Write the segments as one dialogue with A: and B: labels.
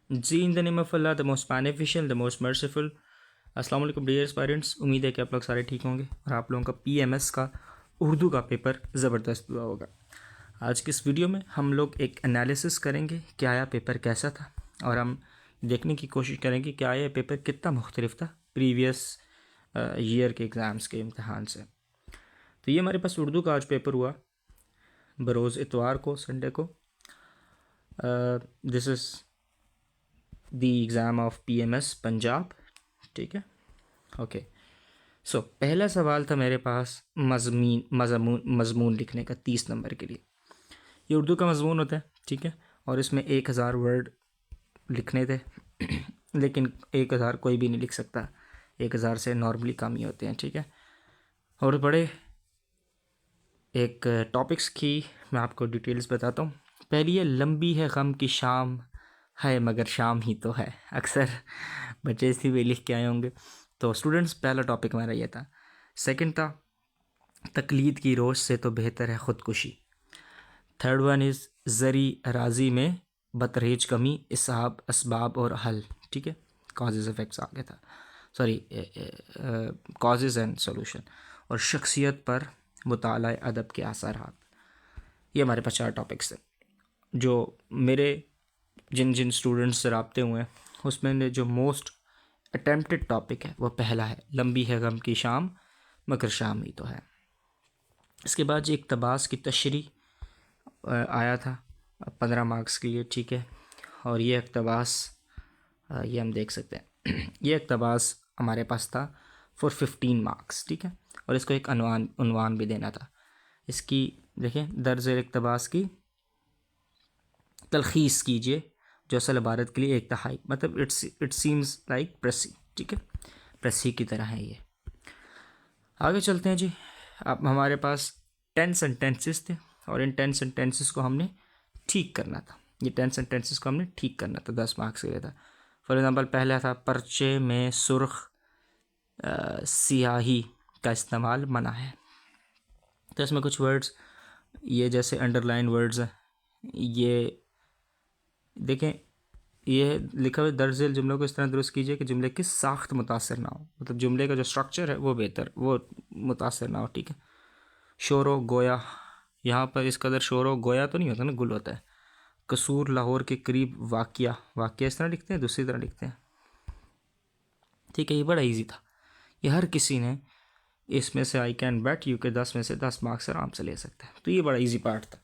A: Ji in the name of Allah the most beneficial the most merciful. अस्सलाम वालेकुम dear aspirants, उम्मीद है कि आप लोग सारे ठीक होंगे और आप लोगों का पीएमएस का उर्दू का पेपर ज़बरदस्त हुआ होगा। आज की इस वीडियो में हम लोग एक एनालिसिस करेंगे कि आया पेपर कैसा था, और हम देखने की कोशिश करेंगे कि आया पेपर कितना मुख्तलिफ था प्रीवियस ईयर के एग्ज़ाम्स के इम्तहान से। तो ये हमारे पास उर्दू का आज पेपर हुआ बरोज़ इतवार को, संडे को। This is the exam of PMS Punjab. ठीक है, ओके। सो पहला सवाल था मेरे पास मज़मून लिखने का 30 नंबर के लिए। ये उर्दू का मज़मून होता है, ठीक है, और इसमें 1000 वर्ड लिखने थे लेकिन 1000 कोई भी नहीं लिख सकता, 1000 से नॉर्मली कम ही होते हैं, ठीक है। और बड़े एक टॉपिक्स की मैं आपको डिटेल्स बताता हूँ। पहली है लंबी है गम की शाम है मगर शाम ही तो है। अक्सर बच्चे इसी भी लिख के आए होंगे। तो स्टूडेंट्स, पहला टॉपिक हमारा ये था। सेकंड था तकलीद की रोश से तो बेहतर है ख़ुदकुशी। थर्ड वन इज़ ज़री राजी में बतरहेज कमी इसहाब असबाब और हल, ठीक है, कॉजेज़ इफ़ेक्ट्स आ गया था, सॉरी कॉजेज़ एंड सोल्यूशन। और शख्सियत पर मुताला अदब के आसारात। ये हमारे पास 4 टॉपिक्स हैं जो मेरे जिन जिन स्टूडेंट्स से रबते हुए हैं उसमें जो मोस्ट अटेम्प्टेड टॉपिक है वो पहला है, लंबी है गम की शाम मगर शाम ही तो है। इसके बाद जो इक़्तिबास की तशरी आया था 15 मार्क्स के लिए, ठीक है। और ये इक़्तिबास ये हम देख सकते हैं ये इक़्तिबास हमारे पास था फॉर 15 मार्क्स, ठीक है। और इसको एक उन्वान भी देना था। इसकी देखें, दर्ज इक़्तिबास की तलखीस कीजिए जो असल इबारत के लिए एक तहाई, मतलब इट सीम्स लाइक प्रेसी, ठीक है, प्रेसी की तरह है ये। आगे चलते हैं जी। अब हमारे पास 10 सेंटेंसेस थे और इन 10 सेंटेंसेस को हमने ठीक करना था। ये 10 सेंटेंसेस को हमने ठीक करना था, 10 मार्क्स के लिए था। फॉर एग्ज़ाम्पल पहला था पर्चे में सुर्ख सियाही का इस्तेमाल मना है। तो इसमें कुछ वर्ड्स ये जैसे अंडरलाइन वर्ड्स हैं, ये देखें, ये लिखा हुआ दर्ज जुमलों को इस तरह दुरुस्त कीजिए कि जुमले की साख्त मुतासर ना हो, मतलब जुमले का जो स्ट्रक्चर है वो बेहतर, वो मुतासर ना हो, ठीक है। शोरो गोया, यहाँ पर इस कदर शोरो गोया तो नहीं होता ना, गुल होता है। कसूर लाहौर के करीब वाक़िया, वाक़िया इस तरह लिखते हैं, दूसरी तरह लिखते हैं, ठीक है। ये बड़ा इजी था, ये हर किसी ने इसमें से आई कैन बेट यू के 10 में से 10 मार्क्स आराम से ले सकते हैं। तो ये बड़ा इजी पार्ट था।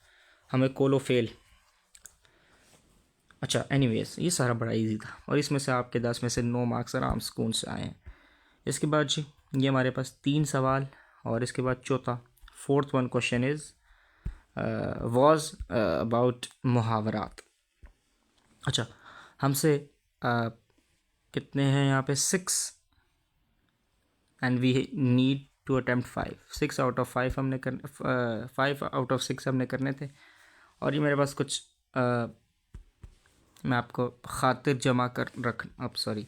A: हमें कोलो फेल, अच्छा एनीवेज ये सारा बड़ा इजी था और इसमें से आपके 10 में से 9 मार्क्स आराम सुकून से आए हैं। इसके बाद जी ये हमारे पास 3 सवाल और इसके बाद चौथा fourth one question is was about मुहावरात। अच्छा, हमसे कितने हैं यहाँ पे 6 and we need to attempt 5, 6 out of 5 हमने कर 5 आउट ऑफ 6 हमने करने थे। और ये मेरे पास कुछ मैं आपको खातिर जमा कर रख अब सॉरी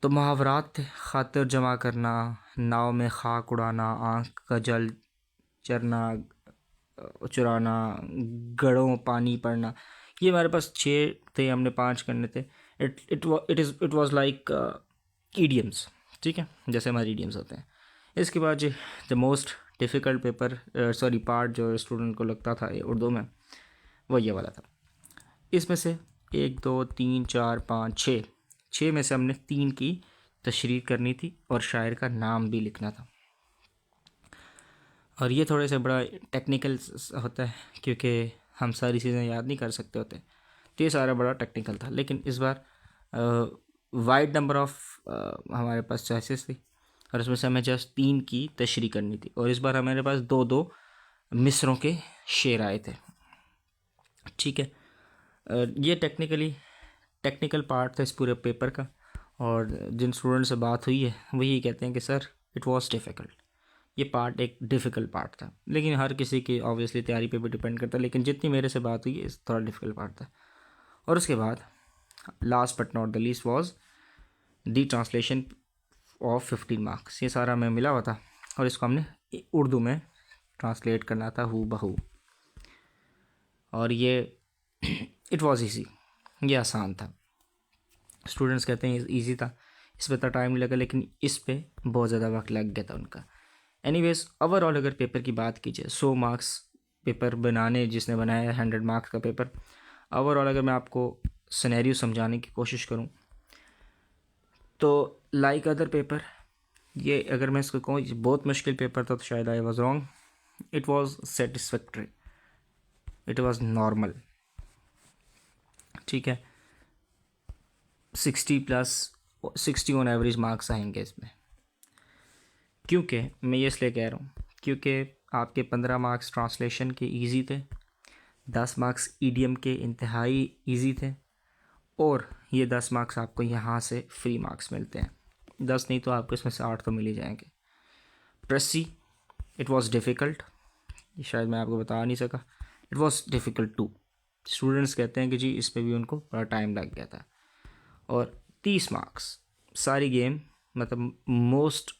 A: तो मुहावरात थे। खातिर जमा करना, नाव में खाक उड़ाना, आँख का जल चरना, चुराना, गढ़ों पानी पड़ना। ये हमारे पास 6 थे, हमने 5 करने थे। इट वाज लाइक ईडियम्स, ठीक है, जैसे हमारे ईडियम्स होते हैं। इसके बाद G the most difficult paper sorry part जो स्टूडेंट को लगता था ये उर्दू में, वो ये वाला था। इसमें से 1 2 3 4 5 6 में से हमने 3 की तशरीह करनी थी और शायर का नाम भी लिखना था। और ये थोड़े से बड़ा टेक्निकल होता है क्योंकि हम सारी चीज़ें याद नहीं कर सकते होते, तो ये सारा बड़ा टेक्निकल था। लेकिन इस बार वाइड नंबर ऑफ हमारे पास चॉइसेस थी और उसमें से हमें जस्ट 3 की तशरीह करनी थी। और इस बार हमारे पास 2-2 मिसरों के शेर आए थे, ठीक है। ये टेक्निकल पार्ट था इस पूरे पेपर का। और जिन स्टूडेंट से बात हुई है वो यही कहते हैं कि सर इट वाज डिफ़िकल्ट, ये पार्ट एक डिफ़िकल्ट पार्ट था। लेकिन हर किसी की ऑब्वियसली तैयारी पे भी डिपेंड करता है, लेकिन जितनी मेरे से बात हुई है इस थोड़ा डिफ़िकल्ट पार्ट था। और उसके बाद last but not the least was the translation of 15 marks. ये सारा हमें मिला हुआ था और इसको हमने उर्दू में ट्रांसलेट करना था हू बहू। और ये इट वाज ईजी, ये आसान था। स्टूडेंट्स कहते हैं ईजी था, इस पर इतना टाइम नहीं लगा, लेकिन इस पे बहुत ज़्यादा वक्त लग गया था उनका। एनीवेज ओवरऑल अगर पेपर की बात कीजिए, 100 मार्क्स पेपर बनाने जिसने बनाया है, 100 मार्क्स का पेपर। ओवरऑल अगर मैं आपको सिनेरियो समझाने की कोशिश करूं तो लाइक अदर पेपर, ये अगर मैं इसको कहूँ बहुत मुश्किल पेपर था तो शायद I was wrong. It was satisfactory, it was normal, ठीक है। 60 ऑन एवरेज मार्क्स आएंगे इसमें। क्योंकि मैं ये इसलिए कह रहा हूँ क्योंकि आपके 15 मार्क्स ट्रांसलेशन के इजी थे, 10 मार्क्स ईडीएम के इंतहाई इजी थे, और ये 10 मार्क्स आपको यहाँ से फ्री मार्क्स मिलते हैं। 10 नहीं तो आपको इसमें से 8 तो मिल ही जाएंगे। प्रेसी, इट वॉज डिफ़िकल्ट, शायद मैं आपको बता नहीं सका, it was difficult to. Students कहते हैं कि जी इस पर भी उनको बड़ा टाइम लग गया था। और 30 मार्क्स सारी गेम, मतलब मोस्ट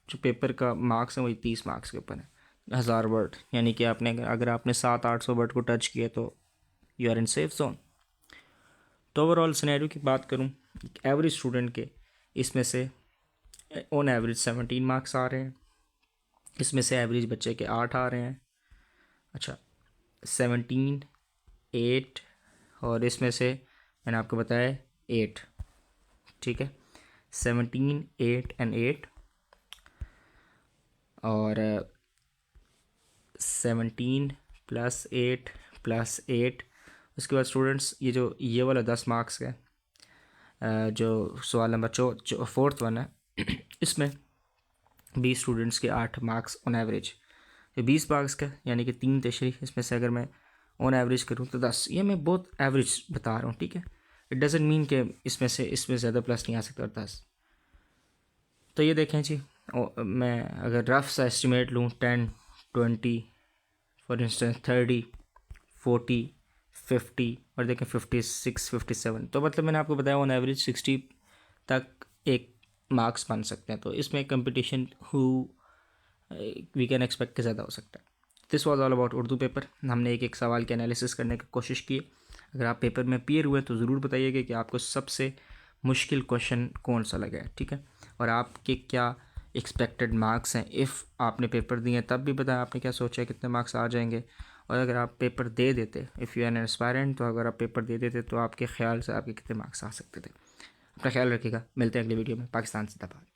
A: जो पेपर का मार्क्स है वही 30 मार्क्स के ऊपर है, 1000 वर्ड, यानी कि आपने अगर आपने 700-800 वर्ड को टच किया तो you are in safe zone. तो ओवरऑल सिनेरियो की बात करूं, एवरेज स्टूडेंट के इसमें से ऑन एवरेज 17 मार्क्स आ रहे हैं, इसमें से एवरेज बच्चे के 8 आ रहे हैं। अच्छा, 17, 8 और इसमें से मैंने आपको बताया 8, ठीक है। 17, 8 एंड 8 और 17 प्लस 8 प्लस 8। उसके बाद स्टूडेंट्स ये वाला 10 मार्क्स का जो सवाल नंबर जो फोर्थ वन है इसमें 20 स्टूडेंट्स के 8 मार्क्स ऑन एवरेज, 20 मार्क्स का यानी कि 3 तेशरी, इसमें से अगर मैं ऑन एवरेज करूँ तो 10। ये मैं बहुत एवरेज बता रहा हूँ, ठीक है। इट डजेंट मीन कि इसमें ज़्यादा प्लस नहीं आ सकता 10। तो ये देखें जी, मैं अगर रफ सा एस्टिमेट लूँ 10, 20 फॉर इंस्टेंस, 30, 40, 50 और देखें 56, 57, तो मतलब मैंने आपको बताया ऑन एवरेज 60 तक एक मार्क्स बन सकते हैं। तो इसमें कंपटीशन वी कैन एक्सपेक्ट के ज़्यादा हो सकता है। This was all about Urdu paper. हमने एक एक सवाल के एनालिसिस करने की कोशिश की। अगर आप पेपर में अपीयर हुए तो ज़रूर बताइएगा कि आपको सबसे मुश्किल क्वेश्चन कौन सा लगा है, ठीक है, और आपके क्या एक्सपेक्टेड मार्क्स हैं। इफ़ आपने पेपर दिए तब भी बताया आपने क्या सोचा है कितने मार्क्स आ जाएंगे, और अगर आप पेपर दे देते, if you are an aspirant, तो अगर आप पेपर दे देते तो आपके ख्याल से आपके कितने मार्क्स आ सकते थे। अपना ख्याल रखिएगा, मिलते हैं अगली वीडियो में। पाकिस्तान जिंदाबाद।